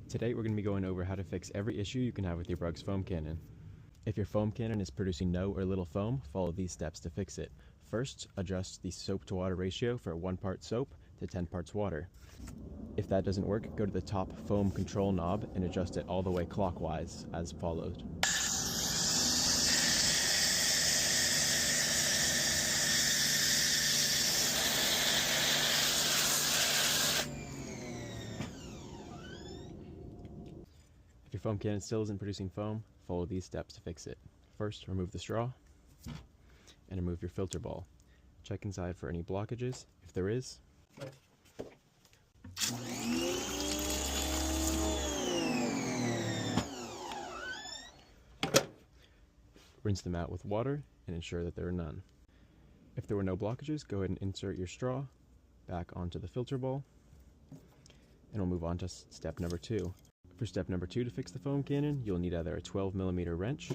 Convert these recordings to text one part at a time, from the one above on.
Today we're going to be going over how to fix every issue you can have with your Brugs foam cannon. If your foam cannon is producing no or little foam, follow these steps to fix it. First, adjust the soap to water ratio for 1 part soap to 10 parts water. If that doesn't work, go to the top foam control knob and adjust it all the way clockwise as followed. If your foam cannon still isn't producing foam, follow these steps to fix it. First, remove the straw and remove your filter ball. Check inside for any blockages. If there is, rinse them out with water and ensure that there are none. If there were no blockages, go ahead and insert your straw back onto the filter ball, and we'll move on to step number 2. For step number 2 to fix the foam cannon, you'll need either a 12mm wrench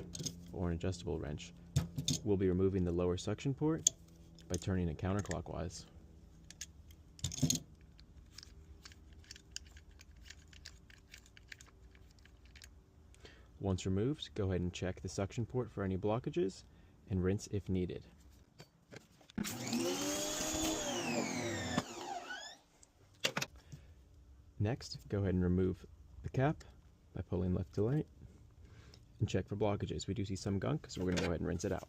or an adjustable wrench. We'll be removing the lower suction port by turning it counterclockwise. Once removed, go ahead and check the suction port for any blockages and rinse if needed. Next, go ahead and remove the cap by pulling left to right and check for blockages. We do see some gunk, so we're going to go ahead and rinse it out.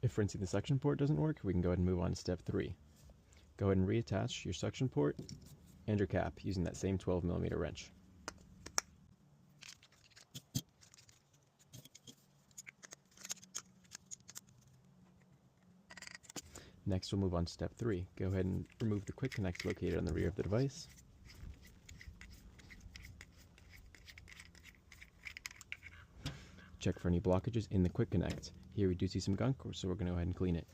If rinsing the suction port doesn't work, we can go ahead and move on to step 3. Go ahead and reattach your suction port and your cap using that same 12mm wrench. Next, we'll move on to step 3. Go ahead and remove the quick connect located on the rear of the device. Check for any blockages in the quick connect. Here we do see some gunk, so we're going to go ahead and clean it.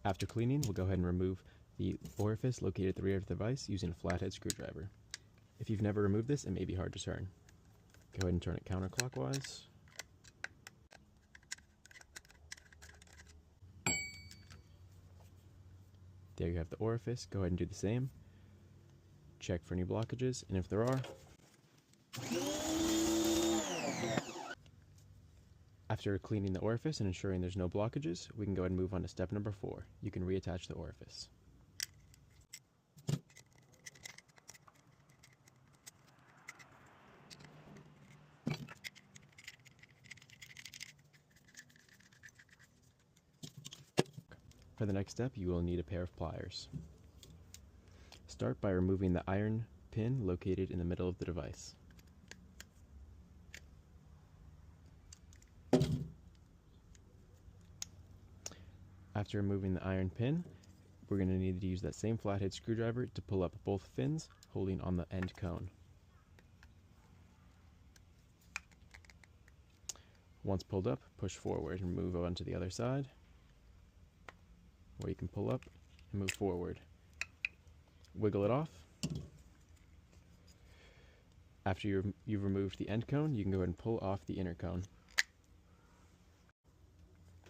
After cleaning, we'll go ahead and remove the orifice located at the rear of the device using a flathead screwdriver. If you've never removed this, it may be hard to turn. Go ahead and turn it counterclockwise. There you have the orifice. Go ahead and do the same. Check for any blockages, and if there are, after cleaning the orifice and ensuring there's no blockages, we can go ahead and move on to step number 4. You can reattach the orifice. For the next step, you will need a pair of pliers. Start by removing the iron pin located in the middle of the device. After removing the iron pin, we're going to need to use that same flathead screwdriver to pull up both fins, holding on the end cone. Once pulled up, push forward and move on to the other side, where you can pull up and move forward. Wiggle it off. After you've removed the end cone, you can go ahead and pull off the inner cone.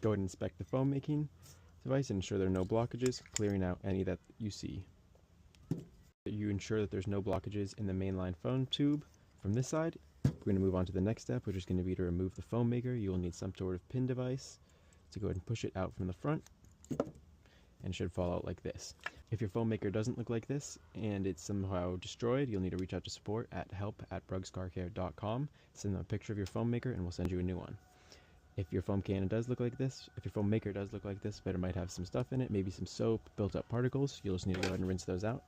Go ahead and inspect the foam making device and ensure there are no blockages, clearing out any that you see. You ensure that there's no blockages in the mainline foam tube. From this side, we're going to move on to the next step, which is going to be to remove the foam maker. You will need some sort of pin device to go ahead and push it out from the front, and it should fall out like this. If your foam maker doesn't look like this and it's somehow destroyed, you'll need to reach out to support at help@brugscarcare.com. Send them a picture of your foam maker and we'll send you a new one. If your foam cannon does look like this, if your foam maker does look like this, but it might have some stuff in it, maybe some soap, built up particles, you'll just need to go ahead and rinse those out.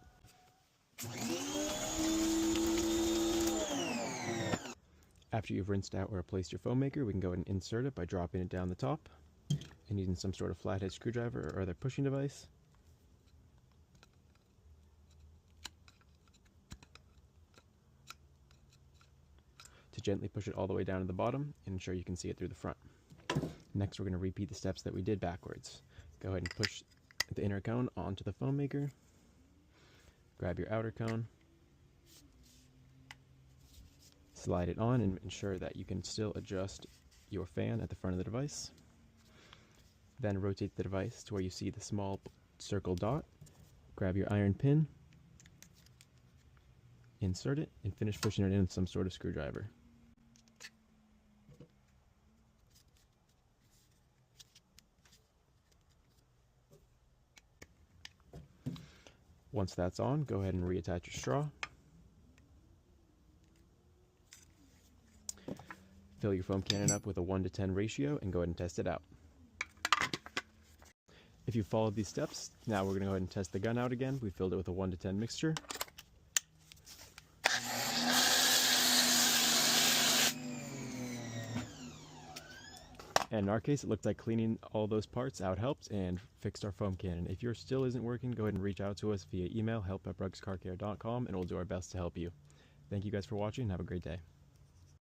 After you've rinsed out or replaced your foam maker, we can go ahead and insert it by dropping it down the top and using some sort of flathead screwdriver or other pushing device. To gently push it all the way down to the bottom and ensure you can see it through the front. Next, we're going to repeat the steps that we did backwards. Go ahead and push the inner cone onto the foam maker. Grab your outer cone. Slide it on and ensure that you can still adjust your fan at the front of the device. Then rotate the device to where you see the small circle dot. Grab your iron pin, insert it, and finish pushing it in with some sort of screwdriver. Once that's on, go ahead and reattach your straw. Fill your foam cannon up with a 1:10 ratio and go ahead and test it out. If you followed these steps, now we're going to go ahead and test the gun out again. We filled it with a 1:10 mixture. And in our case, it looked like cleaning all those parts out helped and fixed our foam cannon. If yours still isn't working, go ahead and reach out to us via email, help@brugscarcare.com, and we'll do our best to help you. Thank you guys for watching and have a great day.